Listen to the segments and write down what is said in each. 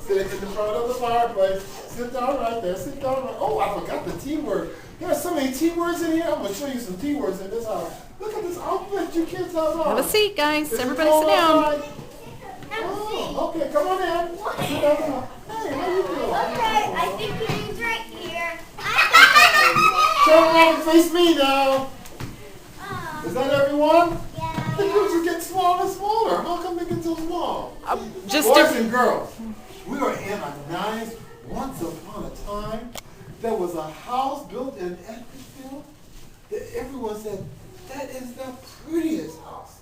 Sit in the front of the fireplace. Sit down right there. Sit down right. Oh, I forgot the T word. There are so many T words in here. I'm gonna show you some T words in this house. Look at this outfit you kids have on. Have a seat, guys. Is Everybody sit down. Oh, okay, come on in. Sit down. Hey, how you doing? Okay, I think he's right here. Turn around and face me now. Is that everyone? Yeah. The groups are getting smaller and smaller. How come they get so small? Just Boys different. and girls, we are in a nice, once upon a time, there was a house built in Edmondsville that everyone said, that is the prettiest house.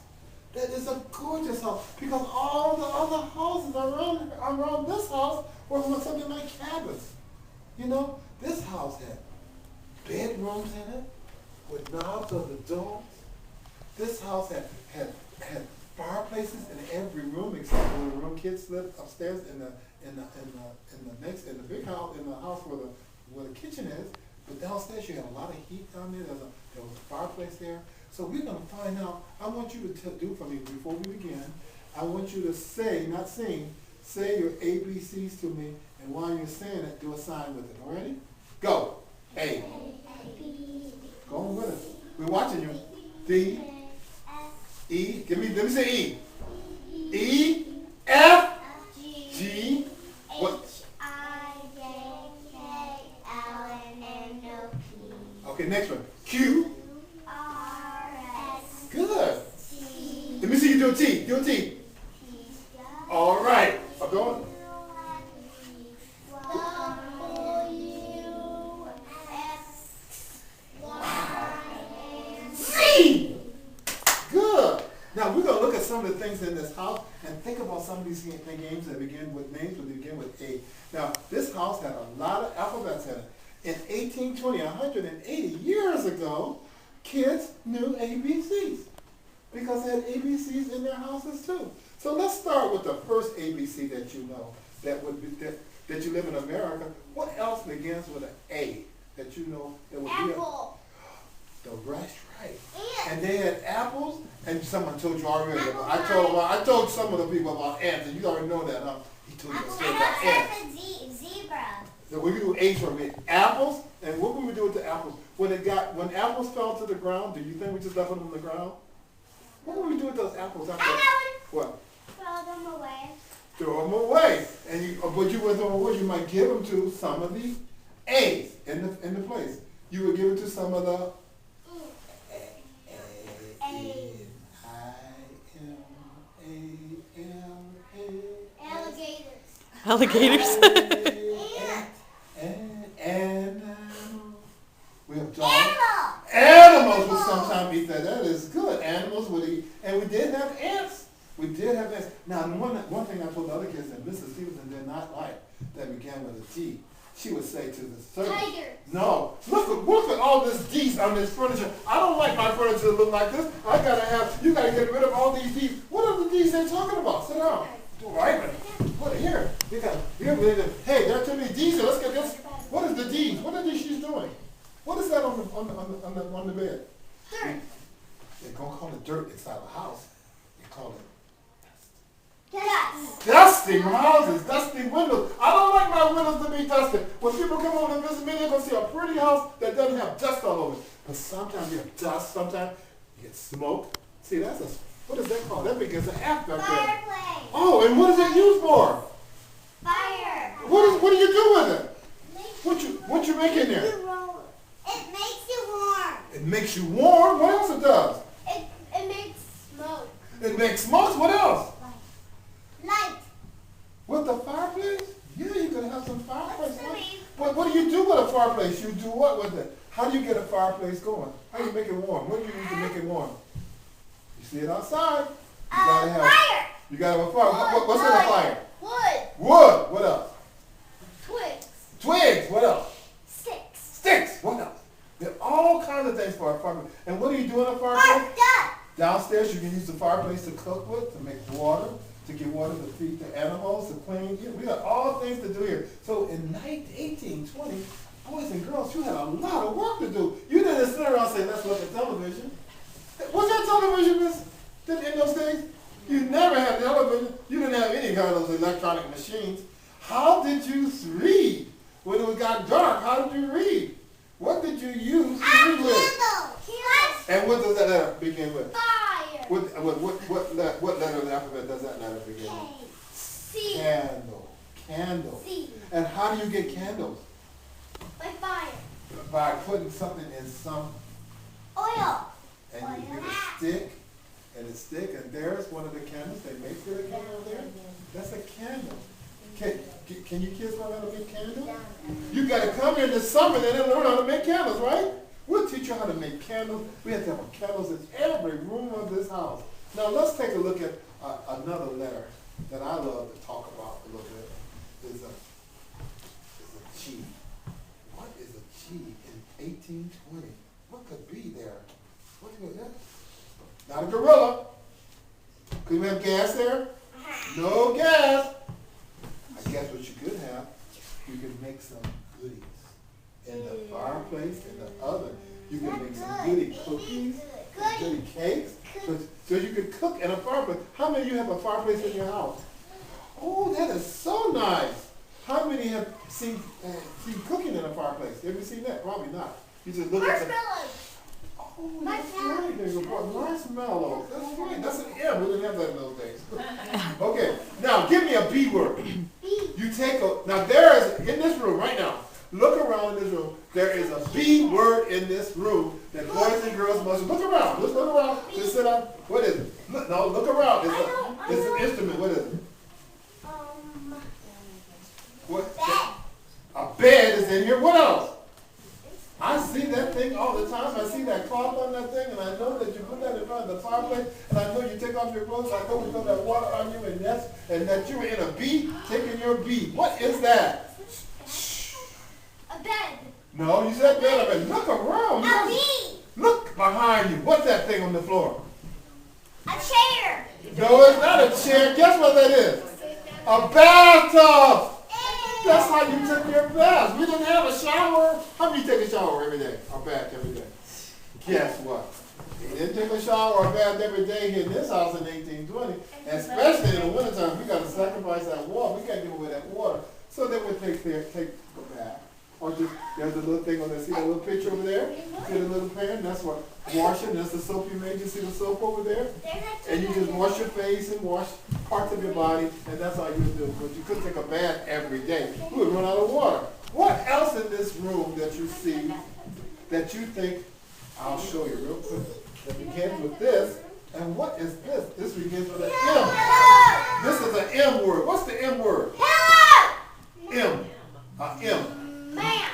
That is a gorgeous house. Because all the other houses around this house were something like cabins. You know, this house had bedrooms in it with knobs on the doors. This house had fireplaces in every room except for the room kids lived upstairs in the big house, in the house where the kitchen is. But downstairs you had a lot of heat down there. There was a fireplace there. So we're gonna find out. I want you to do for me before we begin. I want you to say, not sing, say your ABCs to me, and while you're saying it, do a sign with it. All ready? Go. A. Go on with it. We're watching you. D. E. Let me say E. E. F. G. What? Okay, next one. Q. Good. Let me see you do a T. Do a T. All right. I'm going. Z. Good. Now we're going to look at some of the things in this house and think about some of these games that begin with names that begin with A. Now this house had a lot of alphabets in it. In 1820, 180 years ago, kids knew ABCs because they had ABCs in their houses too. So let's start with the first ABC that you know that you live in America. What else begins with an A that you know that would Apple. be that's right. And they had apples, and someone told you already. I told some of the people about ants, and you already know that, huh? He told you a story about ants. Zebra. So we do A's for me. Apples, and what would we do with the apples? When apples fell to the ground, do you think we just left them on the ground? What would we do with those apples after? What? Throw them away. Throw them away. But you would throw them away. You might give them to some of the A's in the place. You would give it to some of the Alligators. Alligators. We have dogs. Animals would sometimes eat that. That is good. Animals would eat. And we did have ants. We did have ants. Now, one thing I told the other kids that Mrs. Stephenson did not like that began with a T. She would say to the servant, Tigers. no, look at all this D's on this furniture. I don't like my furniture to look like this. You gotta get rid of all these D's. What are the D's they're talking about? Sit down. Right, what here? Hey, there are too many D's here. Let's get this. What is the D's? What are these she's doing? What is that on the bed? Dirt. They don't call it dirt inside the house. They call it Dust. dusty houses, dusty windows. I don't like my windows to be dusty. When people come over to visit me, they're going to see a pretty house that doesn't have dust all over it. But sometimes you have dust, sometimes you get smoke. See, what is that called? That begins an F back there. Fireplace. Oh, and what is that used for? Fire. What do you do with it? What you make in there? It makes you warm. It makes you warm. What else it does? It makes smoke. It makes smoke. What else? Light. With the fireplace? Yeah, you can have some fireplace. What's What do you do with a fireplace? You do what with it? How do you get a fireplace going? How do you make it warm? What do you need to make it warm? You see it outside. Fire. You gotta have a fire. What's in a fire? Wood. Wood. What else? Twigs. Twigs. What else? Sticks. Sticks. What else? There are all kinds of things for a fireplace. And what do you do in a fireplace? Downstairs, you can use the fireplace to cook with, to make water, to get water to feed the animals, to clean. We got all things to do here. So in 1820, boys and girls, you had a lot of work to do. You didn't sit around and say, let's look at television. Was there television in those days? You never had television. You didn't have any kind of those electronic machines. How did you read? When it got dark, how did you read? What did you use to read with? And what does that letter begin with? Fire. What letter of the alphabet does that letter begin with? C. Candle. Candle. C. And how do you get candles? By fire. By putting something in some, Oil. and you get a stick, and there's one of the candles. They make the candle there. That's a candle. Can you kids learn how to make candles? You got to come here this summer and then learn how to make candles, right? We'll teach you how to make candles. We have to have candles in every room of this house. Now let's take a look at another letter that I love to talk about a little bit. Is a G. What is a G in 1820? What could be there? What could that? Not a gorilla. Could we have gas there? No gas. I guess what you could have, you could make some goodies in the fireplace, in the oven. You can make some goody cookies, goody cakes. So you could cook in a fireplace. How many of you have a fireplace in your house? Oh, that is so nice. How many have seen cooking in a fireplace? Have you seen that? Probably not. You just look at the... Oh, that's right. There's a marshmallows. That's right. That's an M. We didn't have that in those days. Okay. Now, give me a B word. You take a... Now, there is, in this room right now, look around in this room. There is a B word in this room that boys and girls must... Look around. Just look around. Just sit up. What is it? Look, no, look around. It's an instrument. What is it? What? Bed. A bed is in here. What else? I see that thing all the time. I see that cloth on that thing, and I know that you put that in front of the fireplace, and I know you take off your clothes. I know you throw that water on you, and that you were in a bee, taking your bee. What is that? A bed. No, you said bed. I mean, look around. A bee. Look behind you. What's that thing on the floor? A chair. No, it's not a chair. Guess what that is? A bathtub. That's how you took your bath. We didn't have a shower. How many take a shower every day? Or bath every day? Guess what? We didn't take a shower or bath every day here in this house in 1820. And especially in the wintertime, we got to sacrifice that water. We can't give away that water. So then we take a bath. Or just, there's a little thing on there. See that little picture over there? See the little pan? That's what washing. That's the soap you made. You see the soap over there? And you just wash your face and wash parts of your body, and that's all you do. But you couldn't take a bath every day. You would run out of water. What else in this room that you see that you think, I'll show you real quick, that begins with this? And what is this? This begins with an M. This is an M word. What's the M word? M. M. Mat.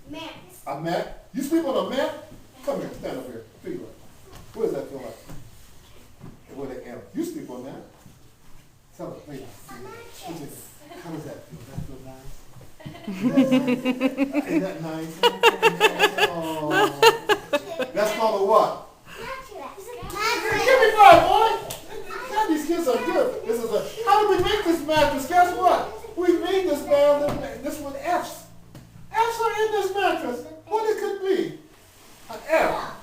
Mat. A mat? You sleep on a mat? Come here, stand up here. Feel it. What does that feel like? With an M. You sleep on that. Tell us, wait. How does that feel? That feel nice? Isn't that nice? Oh. That's called a what? Give me five, boy! God, these kids are good. This is a. How did we make this mattress? Guess what? We made this this with F's. F's are in this mattress. What it could be? An F.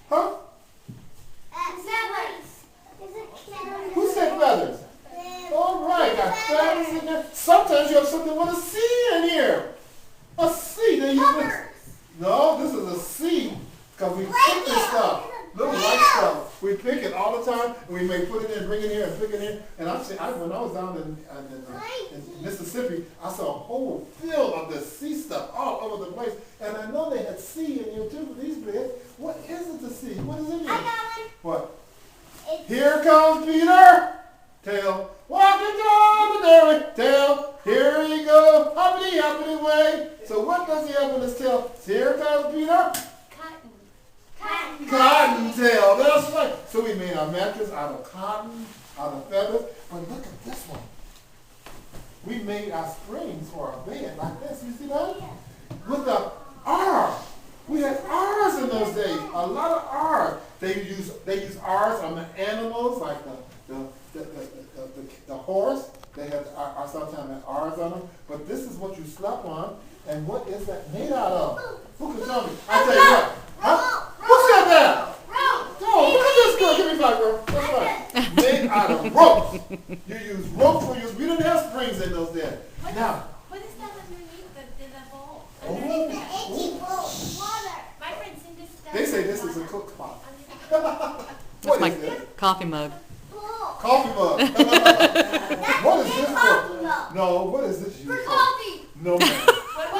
Huh? Who said feathers? All right, got feathers in there. Sometimes you have something with a C in here. A C. No, this is a C. Because we pick this stuff. Little white stuff. We pick it all the time, and we may put it in, bring it here, and pick it in. And when I was down in Mississippi, I saw a whole field of this sea stuff all over the place. And I know they had sea in here too for these beds. What is it to see? What is in here? What? Here comes Peter. Tail. Walking down the dairy. Tail. Here he goes. Hoppity, hoppity way. So what does he have in his tail? Here comes Peter. Cottontail, that's right. So we made our mattress out of cotton, out of feathers. But look at this one. We made our springs for our bed like this. You see that? With the R. We had R's in those days. A lot of R's. They use R's on the animals, like the horse. They have sometimes have R's on them. But this is what you slept on. And what is that made out of? Who can tell me? I tell you what. Huh? Who said that? Rope. Oh, look at this girl. Give me five, girl. That's right. Made out of ropes. You use ropes for we didn't have springs in those days. Now. What is that underneath the bowl? Oh. Underneath The that? itchy bowl. Water. My friend Cindy stuff. They say this is a cook pot. That's What my is this? coffee mug. Bowl. Coffee mug. That's What is big this coffee for? mug. No, what is this used For for? coffee. No, man.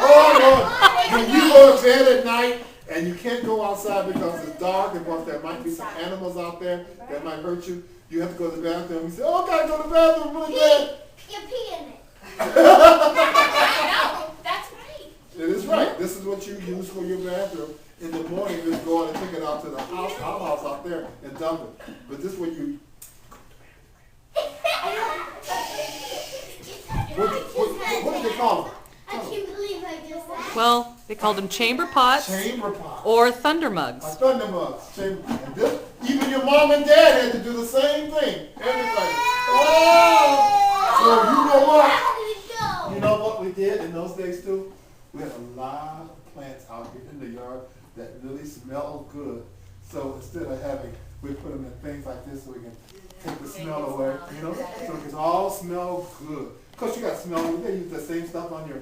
Oh, no. When you go to bed at night and you can't go outside because it's dark and because there might be some animals out there that might hurt you, you have to go to the bathroom. You say, oh, I gotta go to the bathroom really bad. You pee in it. No, that's right. It is right. This is what you use for your bathroom. In the morning, you just go out and take it out to the house, our house out there, and dump it. But this is what you. What did they call them? I can't believe I just said that. Well, they called them chamber pots Chamber pot. or thunder A mugs. thunder mugs. Chamber. And this, even your mom and dad had to do the same thing. Everybody. Oh! So you know what? How did it go? You know what we did in those days too? We had a lot of plants out here in the yard that really smelled good. So instead of having, we put them in things like this so we can take the smell away, you know? So it can all smell good. Because you got smell, they use the same stuff on your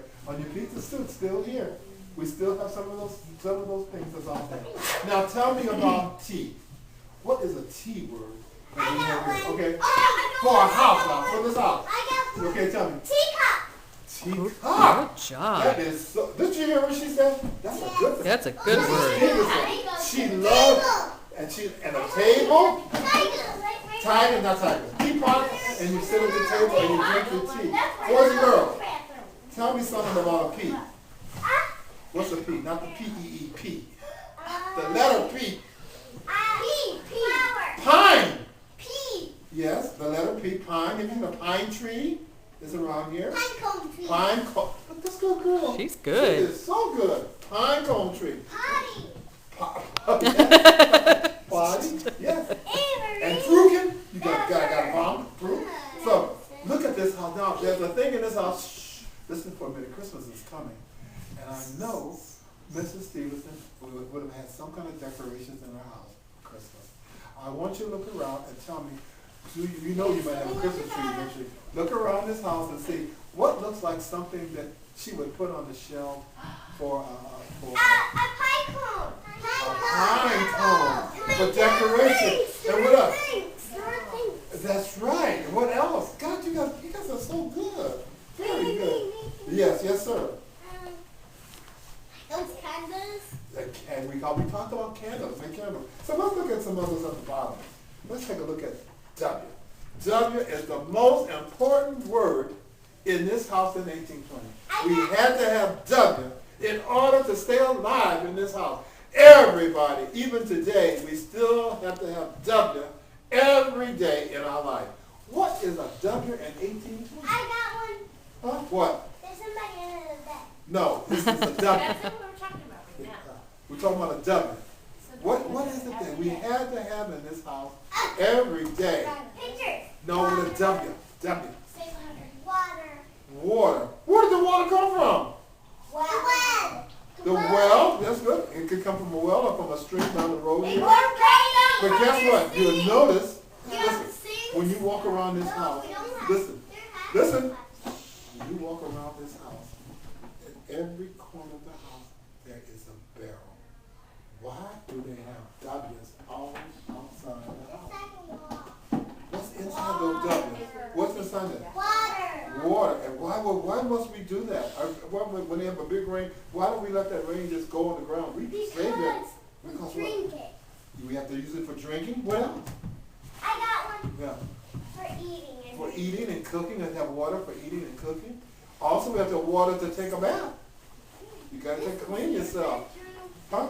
pizza too. It's still here. We still have some of those things that's out there. Now tell me about tea. What is a tea word? that we have here? Okay. For our house now, for this house. I got one. Okay, tell me. Teacup. Teacup. Good job. That is so. Did you hear what she said? That's a good thing. That's a good word. She loves, and a table, tiger, not tiger, teapot, and you sit at the table and you drink your tea. Boys and girls, tell me something about a P. What's a P? Not the P-E-E-P. The letter P. Pine. P. Yes, the letter P, pine. Have you seen a pine tree? Is around here. Pine cone tree. Pine cone. That's good, girl. She's She good. is so good. Pine cone tree. Potty. Potty. Yes. Avery. And fruitin, you got a bomb, fruit. So look at this house. Now there's a thing in this house. Shh, listen for a minute. Christmas is coming, and I know Mrs. Stephenson would have had some kind of decorations in her house for Christmas. I want you to look around and tell me. You know you might have a Christmas tree eventually. Look around this house and see what looks like something that she would put on the shelf for A pine cone. a pine cone for decoration. And what else? That's right. And what else? God, you guys are so good. Very good. Yes, sir. Those candles. And we talked about candles, make candles. So let's look at some others at the bottom. Let's take a look at W. W is the most important word in this house in 1820. We had to have W in order to stay alive in this house. Everybody, even today, we still have to have W every day in our life. What is a W in 1820? I got one. Huh? What? There's somebody under the bed. No, this is a W. That's what we're talking about right now. We're talking about a W. What is it that we had to have in this house every day? Pictures. No, with a W. W. Water. Water. Where did the water come from? Well. The well. That's good. It could come from a well or from a stream down the road here. But But guess what? You'll notice, listen, when you walk around this house, listen, when you walk around this house, in every corner of the house, there is a barrel. Why do they have W's always outside the house? What's inside those W's? What's inside there? Water. Water. And why must we do that? When they have a big rain, why don't we let that rain just go on the ground? We save it. Because we drink it. We have to use it for drinking? What else? I got one Yeah. for eating. For eating and cooking, and have water for eating and cooking. Also, we have to have water to take a bath. You got to clean yourself. Huh?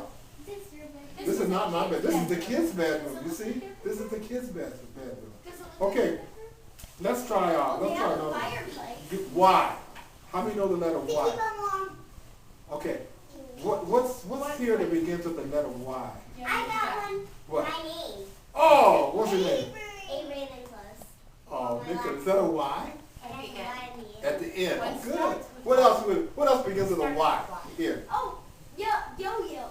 This is not my bed. This is the kids' bedroom. You see? This is the kids' bedroom. Okay. Let's try another one. Y. How many know the letter Y? Okay. What's here that begins with the letter Y? I got one. What? My name. Oh, what's your name? Avery Nicholas. Oh, Nicholas. Is that a Y? At the end. What Oh, good. starts with What else begins with a Y? Here. Oh, yo-yo.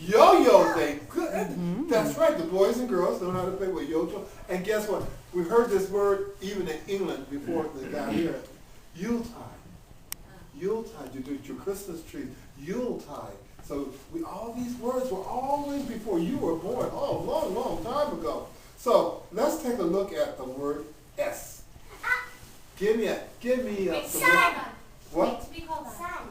Yo-yo thing. Good. That's right. The boys and girls know how to play with yo-yo. And guess what? We've heard this word even in England before they got here. Yuletide. Yuletide. You do your Christmas tree, Yuletide. So all these words were always before you were born. Oh, long, long time ago. So let's take a look at the word S. Give me a Sun. what? To be called that. Sun.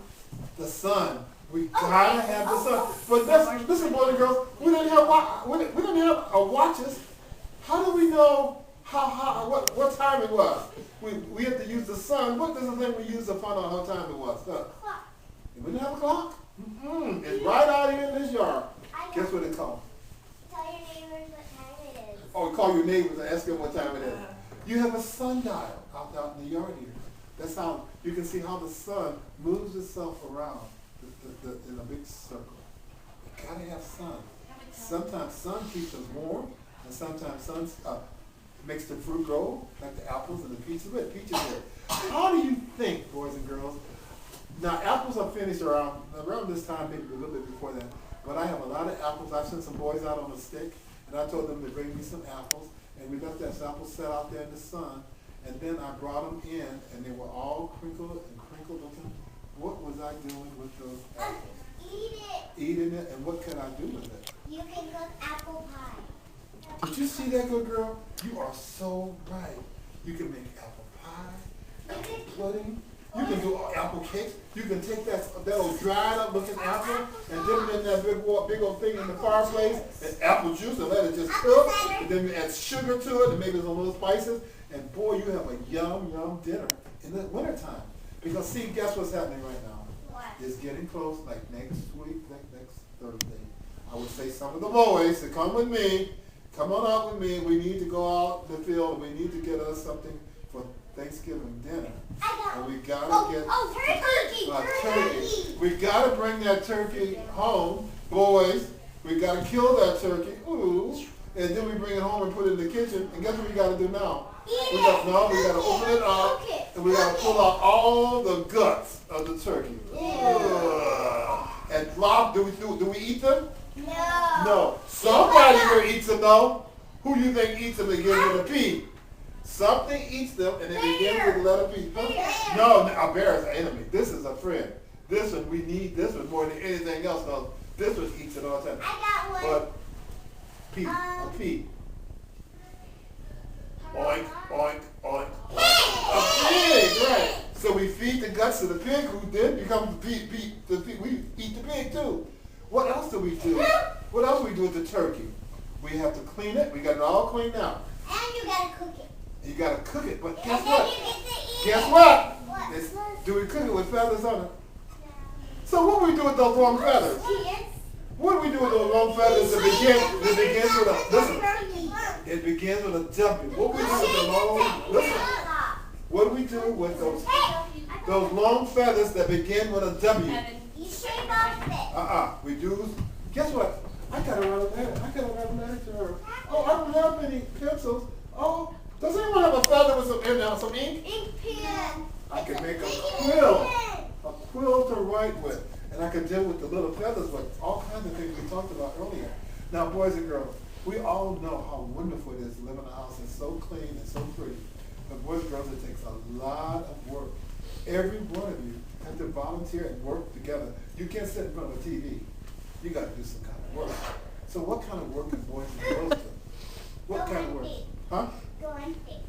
The sun. We gotta have the sun. But listen, boys and girls, we didn't have watches. How do we know what time it was? We have to use the sun. What is the thing we use to find out how time it was? Clock. We didn't have a clock. It's right out here in this yard. I Guess know. what it's called? Tell your neighbors what time it is. Oh, call your neighbors and ask them what time it is. You have a sundial out in the yard here. That's how you can see how the sun moves itself around in a big circle. You gotta have sun. Sometimes sun keeps us warm, and sometimes sun makes the fruit grow, like the apples and the peaches. Look, peaches here. How do you think, boys and girls? Now, apples are finished around this time, maybe a little bit before that. But I have a lot of apples. I sent some boys out on a stick, and I told them to bring me some apples. And we left that apple set out there in the sun. And then I brought them in, and they were all crinkled looking. What was I doing with those apples? Eat it. Eating it, and what could I do with it? You can cook apple pie. Did you see that, good girl? You are so right. You can make apple pie, apple pudding. You can do apple cakes. You can take that old dried up looking apple and dip it in that big old thing in the fireplace and apple juice and let it just cook. And then you add sugar to it and maybe some little spices. And boy, you have a yum dinner in the wintertime. Because see, guess what's happening right now? What? It's getting close, like next week, next Thursday. I would say some of the boys to come with me. Come on out with me. We need to go out in the field. We need to get us something for Thanksgiving dinner. And we gotta get turkey. We gotta bring that turkey home, boys. We gotta kill that turkey. Ooh. And then we bring it home and put it in the kitchen. And guess what we gotta do now? We gotta open it up and we gotta pull out all the guts of the turkey. And Rob, do we eat them? No. No. Somebody here eats them though. Who you think eats them and begins with a P? Something eats them and it begins with the letter P. Huh? No, a bear is an enemy. This is a friend. This one, we need this one more than anything else. No, this one eats it all the time. I got one. But P, a P. Oink, oink, oink. A pig, right. So we feed the guts of the pig who then becomes the pig. We eat the pig too. What else do we do? What else do we do with the turkey? We have to clean it. We got it all cleaned out. And you gotta cook it. You gotta cook it, but guess And then what? you get to eat Guess it. what? What? Do we cook it with feathers on it? So what do we do with those long feathers? Yes. What do we do with those long feathers that begins with a, listen, it begins with a W. What do we do with the long, listen, what do we do with those long feathers that begin with a W? You shave off it. We do, guess what? I gotta write a letter to her. Oh, I don't have any pencils. Oh, does anyone have a feather with some ink? Ink pen. I can make a quill to write with. And I can deal with the little feathers with all kinds of things we talked about earlier. Now, boys and girls, we all know how wonderful it is to live in a house that's so clean and so pretty. But boys and girls, it takes a lot of work. Every one of you have to volunteer and work together. You can't sit in front of a TV. You got to do some kind of work. So what kind of work is boys and girls do? What kind of work? Huh? Go hunting.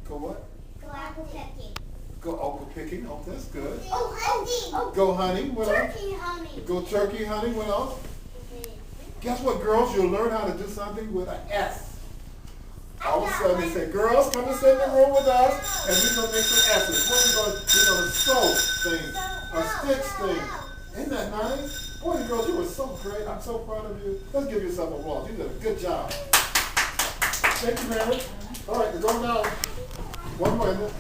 Go what? Go apple picking. Go apple picking. Oh, that's good. Oh, hunting. Go hunting. What else? Turkey hunting. Go turkey hunting. What else? Guess what, girls? You'll learn how to do something with an S. All of a sudden they say, girls, come and sit in the room with us, and we're going to make some S's. What we're going to sew things, or stitch things. Isn't that nice? Boys and girls, you were so great. I'm so proud of you. Let's give yourself a applause. You did a good job. Thank you, Mary. All right, we're going now. One more.